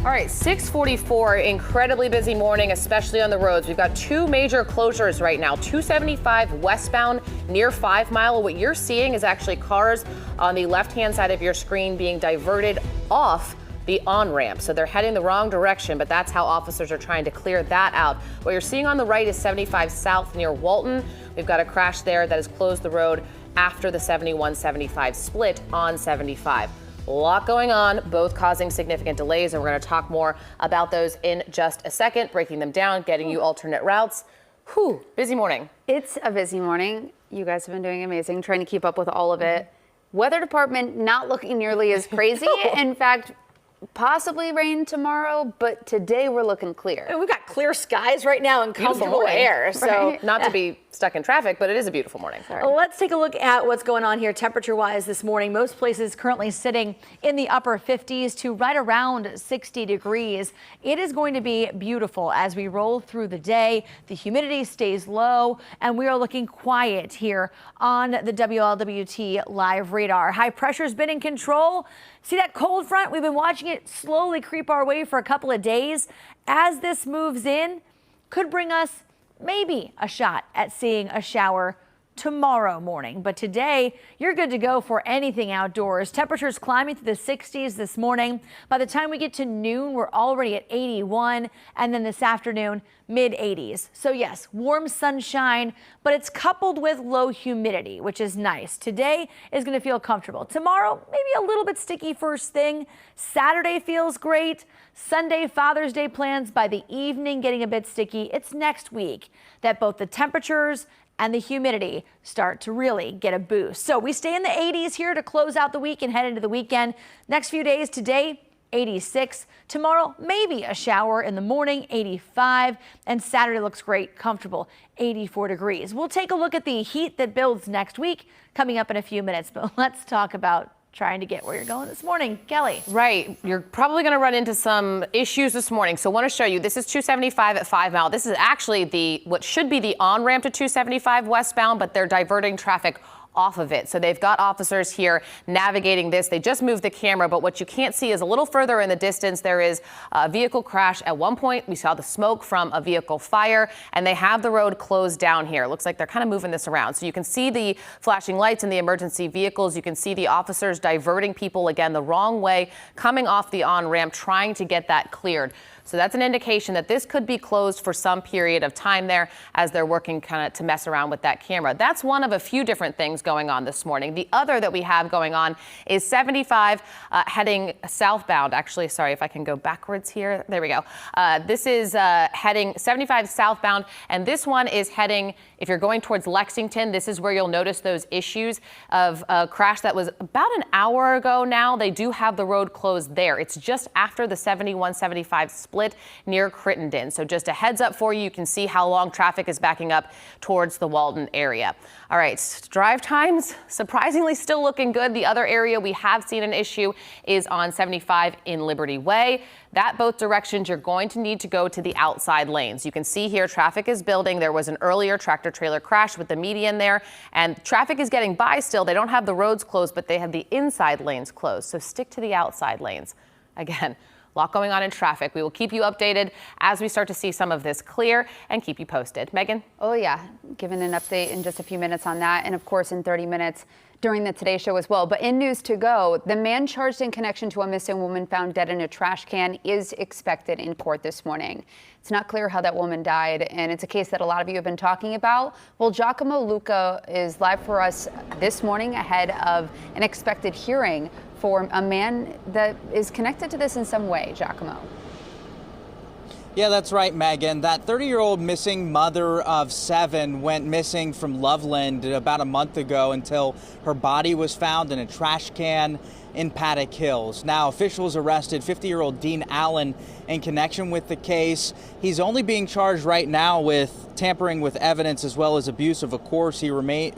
All right, 6:44, incredibly busy morning, especially on the roads. We've got two major closures right now. 275 westbound near 5 Mile. What you're seeing is actually cars on the left-hand side of your screen being diverted off the on-ramp. So they're heading the wrong direction, but that's how officers are trying to clear that out. What you're seeing on the right is 75 south near Walton. We've got a crash there that has closed the road after the 71-75 split on 75. A lot going on, both causing significant delays, and we're going to talk more about those in just a second, breaking them down, getting you alternate routes. Whew, busy morning. It's a busy morning. You guys have been doing amazing, trying to keep up with all of it. Weather department not looking nearly as crazy. In fact, possibly rain tomorrow, but today we're looking clear. And we've got clear skies right now and comfortable air. So Right. Not to be stuck in traffic, but it is a beautiful morning. Well, let's take a look at what's going on here temperature-wise this morning. Most places currently sitting in the upper 50s to right around 60 degrees. It is going to be beautiful as we roll through the day. The humidity stays low, and we are looking quiet here on the WLWT live radar. High pressure's been in control. See that cold front? We've been watching it slowly creep our way for a couple of days. As this moves in, could bring us maybe a shot at seeing a shower tomorrow morning. But today, you're good to go for anything outdoors. Temperatures climbing to the 60s this morning. By the time we get to noon, we're already at 81. And then this afternoon, mid 80s. So yes, warm sunshine, but it's coupled with low humidity, which is nice. Today is going to feel comfortable. Tomorrow, maybe a little bit sticky first thing. Saturday feels great. Sunday, Father's Day plans by the evening getting a bit sticky. It's next week that both the temperatures and the humidity start to really get a boost. So we stay in the 80s here to close out the week and head into the weekend. Next few days, today, 86. Tomorrow, maybe a shower in the morning, 85. And Saturday looks great, comfortable, 84 degrees. We'll take a look at the heat that builds next week coming up in a few minutes. But let's talk about trying to get where you're going this morning. Kelly. Right. You're probably going to run into some issues this morning. So I want to show you, this is 275 at 5 Mile. This is actually what should be the on-ramp to 275 westbound, but they're diverting traffic off of it. So they've got officers here navigating this. They just moved the camera, but what you can't see is a little further in the distance, there is a vehicle crash. At one point, we saw the smoke from a vehicle fire, and they have the road closed down here. It looks like they're kind of moving this around. So you can see the flashing lights in the emergency vehicles. You can see the officers diverting people, again, the wrong way, coming off the on-ramp, trying to get that cleared. So that's an indication that this could be closed for some period of time there as they're working kind of to mess around with that camera. That's one of a few different things going on this morning. The other that we have going on is 75 heading southbound. Actually, sorry if I can go backwards here. There we go. This is heading 75 southbound, and this one is heading, if you're going towards Lexington, this is where you'll notice those issues of a crash that was about an hour ago now. They do have the road closed there. It's just after the 71-75 split near Crittenden. So just a heads up for you. You can see how long traffic is backing up towards the Walden area. All right, drive times surprisingly still looking good. The other area we have seen an issue is on 75 in Liberty Way. That both directions, you're going to need to go to the outside lanes. You can see here traffic is building. There was an earlier tractor trailer crash with the median there, and traffic is getting by still. They don't have the roads closed, but they have the inside lanes closed. So stick to the outside lanes. Again, a lot going on in traffic. We will keep you updated as we start to see some of this clear and keep you posted. Megan? Oh yeah, giving an update in just a few minutes on that. And of course, in 30 minutes during the Today Show as well. But in news to go, the man charged in connection to a missing woman found dead in a trash can is expected in court this morning. It's not clear how that woman died, and it's a case that a lot of you have been talking about. Well, Giacomo Luca is live for us this morning ahead of an expected hearing for a man that is connected to this in some way. Giacomo. Yeah, that's right, Megan. That 30-year-old missing mother of 7 went missing from Loveland about a month ago until her body was found in a trash can in Paddock Hills. Now, officials arrested 50-year-old Dean Allen in connection with the case. He's only being charged right now with tampering with evidence as well as abuse of a corpse. He remains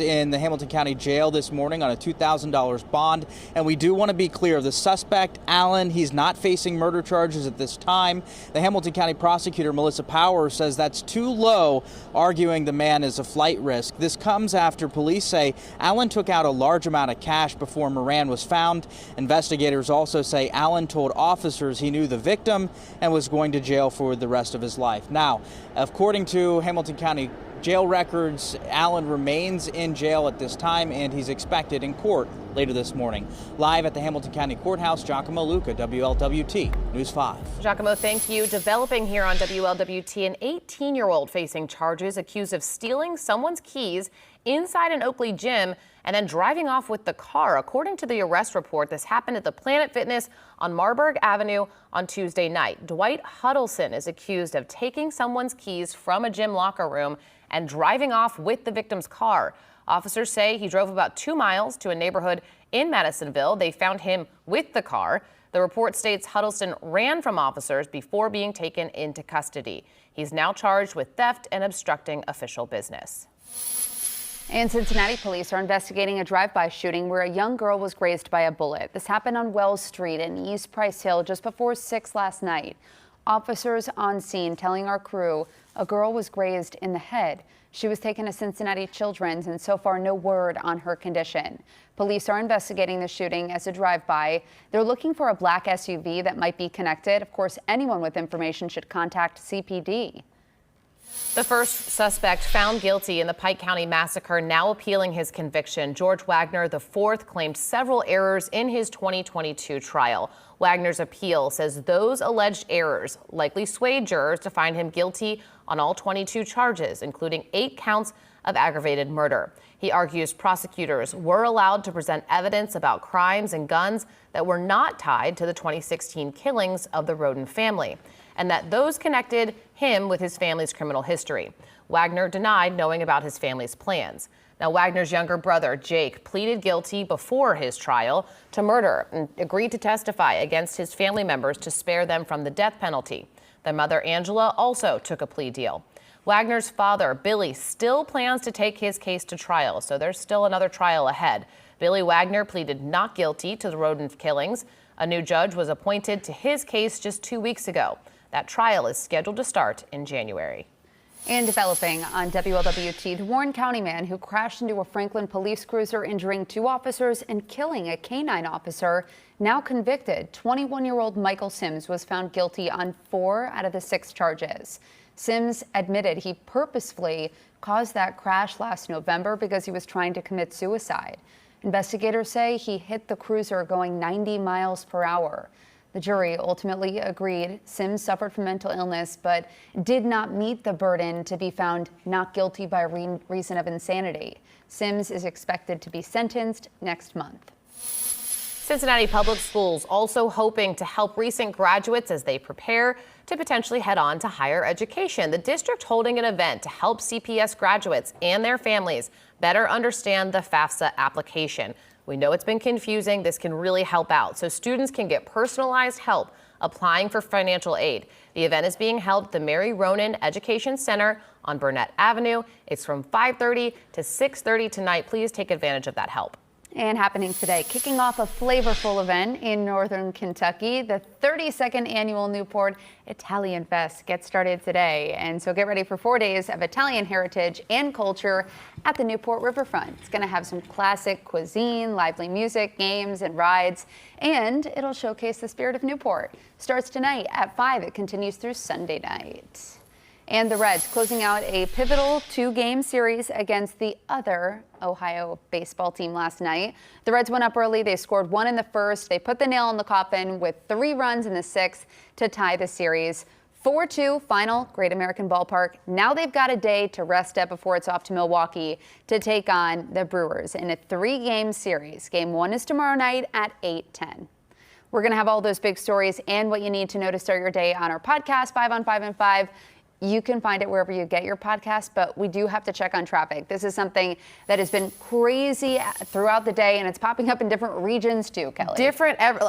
in the Hamilton County Jail this morning on a $2,000 bond. And we do want to be clear, the suspect, Allen, he's not facing murder charges at this time. The Hamilton County prosecutor, Melissa Powers, says that's too low, arguing the man is a flight risk. This comes after police say Allen took out a large amount of cash before Moran was found. Investigators also say Allen told officers he knew the victim and was going to jail for the rest of his life. Now, according to Hamilton County jail records, Allen remains in jail at this time, and he's expected in court later this morning. Live at the Hamilton County Courthouse, Giacomo Luca, WLWT News 5. Giacomo, thank you. Developing here on WLWT, an 18-year-old facing charges accused of stealing someone's keys inside an Oakley gym and then driving off with the car. According to the arrest report, this happened at the Planet Fitness on Marburg Avenue on Tuesday night. Dwight Huddleston is accused of taking someone's keys from a gym locker room and driving off with the victim's car. Officers say he drove about 2 miles to a neighborhood in Madisonville. They found him with the car. The report states Huddleston ran from officers before being taken into custody. He's now charged with theft and obstructing official business. And Cincinnati police are investigating a drive-by shooting where a young girl was grazed by a bullet. This happened on Wells Street in East Price Hill just before 6 last night. Officers on scene telling our crew a girl was grazed in the head. She was taken to Cincinnati Children's, and so far no word on her condition. Police are investigating the shooting as a drive-by. They're looking for a black SUV that might be connected. Of course, anyone with information should contact CPD. The first suspect found guilty in the Pike County massacre now appealing his conviction. George Wagner IV claimed several errors in his 2022 trial. Wagner's appeal says those alleged errors likely swayed jurors to find him guilty on all 22 charges, including 8 counts of aggravated murder. He argues prosecutors were allowed to present evidence about crimes and guns that were not tied to the 2016 killings of the Roden family, and that those connected him with his family's criminal history. Wagner denied knowing about his family's plans. Now, Wagner's younger brother, Jake, pleaded guilty before his trial to murder and agreed to testify against his family members to spare them from the death penalty. Their mother, Angela, also took a plea deal. Wagner's father, Billy, still plans to take his case to trial, so there's still another trial ahead. Billy Wagner pleaded not guilty to the Roden killings. A new judge was appointed to his case just 2 weeks ago. That trial is scheduled to start in January. And developing on WLWT, the Warren County man who crashed into a Franklin police cruiser, injuring 2 officers and killing a canine officer, now convicted. 21-year-old Michael Sims was found guilty on 4 out of the 6 charges. Sims admitted he purposefully caused that crash last November because he was trying to commit suicide. Investigators say he hit the cruiser going 90 miles per hour. The jury ultimately agreed Sims suffered from mental illness, but did not meet the burden to be found not guilty by reason of insanity. Sims is expected to be sentenced next month. Cincinnati Public Schools also hoping to help recent graduates as they prepare to potentially head on to higher education. The district holding an event to help CPS graduates and their families better understand the FAFSA application. We know it's been confusing. This can really help out, so students can get personalized help applying for financial aid. The event is being held at the Mary Ronan Education Center on Burnett Avenue. It's from 5:30 to 6:30 tonight. Please take advantage of that help. And happening today, kicking off a flavorful event in northern Kentucky, the 32nd annual Newport Italian Fest gets started today. And so get ready for 4 days of Italian heritage and culture at the Newport Riverfront. It's going to have some classic cuisine, lively music, games, and rides, and it'll showcase the spirit of Newport. Starts tonight at 5. It continues through Sunday night. And the Reds closing out a pivotal 2-game series against the other Ohio baseball team last night. The Reds went up early. They scored 1 in the first. They put the nail in the coffin with 3 runs in the 6th to tie the series. 4-2 final, Great American Ballpark. Now they've got a day to rest up before it's off to Milwaukee to take on the Brewers in a 3-game series. Game 1 is tomorrow night at 8:10. We're going to have all those big stories and what you need to know to start your day on our podcast, 5 on 5 and 5. You can find it wherever you get your podcast, but we do have to check on traffic. This is something that has been crazy throughout the day, and it's popping up in different regions too, Kelly.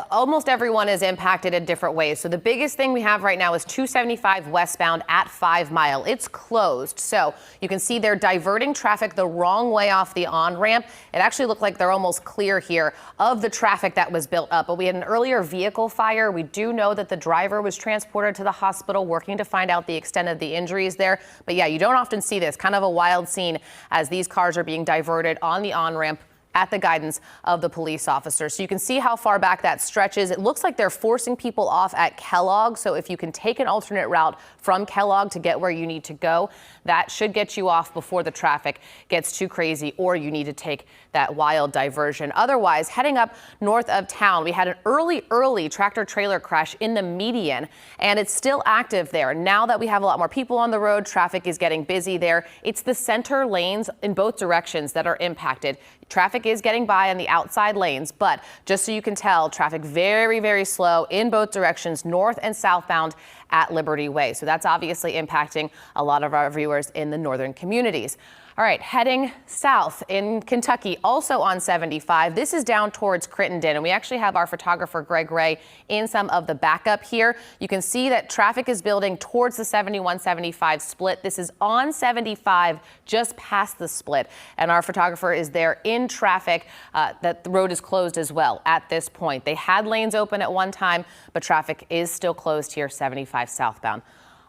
Almost everyone is impacted in different ways. So the biggest thing we have right now is 275 westbound at 5 Mile. It's closed. So you can see they're diverting traffic the wrong way off the on-ramp. It actually looked like they're almost clear here of the traffic that was built up. But we had an earlier vehicle fire. We do know that the driver was transported to the hospital, working to find out the extent of the injuries there. But yeah, you don't often see this. Kind of a wild scene as these cars are being diverted on the on-ramp at the guidance of the police officers. So you can see how far back that stretches. It looks like they're forcing people off at Kellogg. So if you can take an alternate route from Kellogg to get where you need to go, that should get you off before the traffic gets too crazy, or you need to take that wild diversion. Otherwise, heading up north of town, we had an early tractor trailer crash in the median, and it's still active there. Now that we have a lot more people on the road, traffic is getting busy there. It's the center lanes in both directions that are impacted. Traffic is getting by on the outside lanes, but just so you can tell, traffic very, very slow in both directions, north and southbound at Liberty Way. So that's obviously impacting a lot of our viewers in the northern communities. All right, heading south in Kentucky, also on 75. This is down towards Crittenden, and we actually have our photographer Greg Ray in some of the backup here. You can see that traffic is building towards the 71-75 split. This is on 75, just past the split, and our photographer is there in traffic. That the road is closed as well at this point. They had lanes open at one time, but traffic is still closed here, 75 southbound.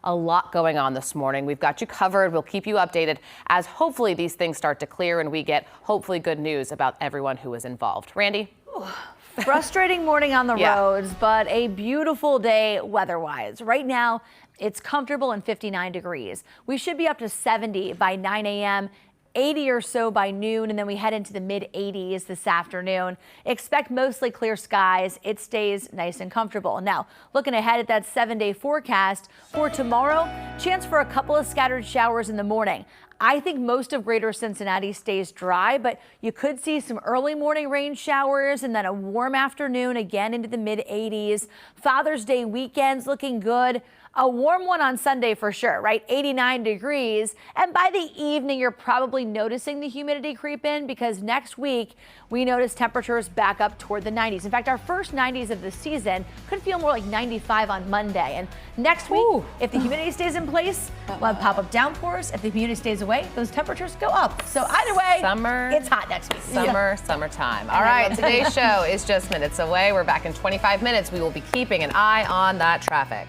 A lot going on this morning. We've got you covered. We'll keep you updated as hopefully these things start to clear and we get hopefully good news about everyone who is involved. Randy? Frustrating morning on the Yeah. roads, but a beautiful day weather-wise. Right now, it's comfortable and 59 degrees. We should be up to 70 by 9 a.m. 80 or so by noon, and then we head into the mid-80s this afternoon. Expect mostly clear skies. It stays nice and comfortable. Now, looking ahead at that 7-day forecast for tomorrow, chance for a couple of scattered showers in the morning. I think most of greater Cincinnati stays dry, but you could see some early morning rain showers and then a warm afternoon again into the mid-80s. Father's Day weekend's looking good. A warm one on Sunday for sure, right? 89 degrees. And by the evening, you're probably noticing the humidity creep in because next week we notice temperatures back up toward the 90s. In fact, our first 90s of the season could feel more like 95 on Monday. And next week, if the humidity stays in place, we'll have pop-up downpours. If the humidity stays away, those temperatures go up. So either way, Summer. it's hot next week. Summertime. All right, today's show is just minutes away. We're back in 25 minutes. We will be keeping an eye on that traffic.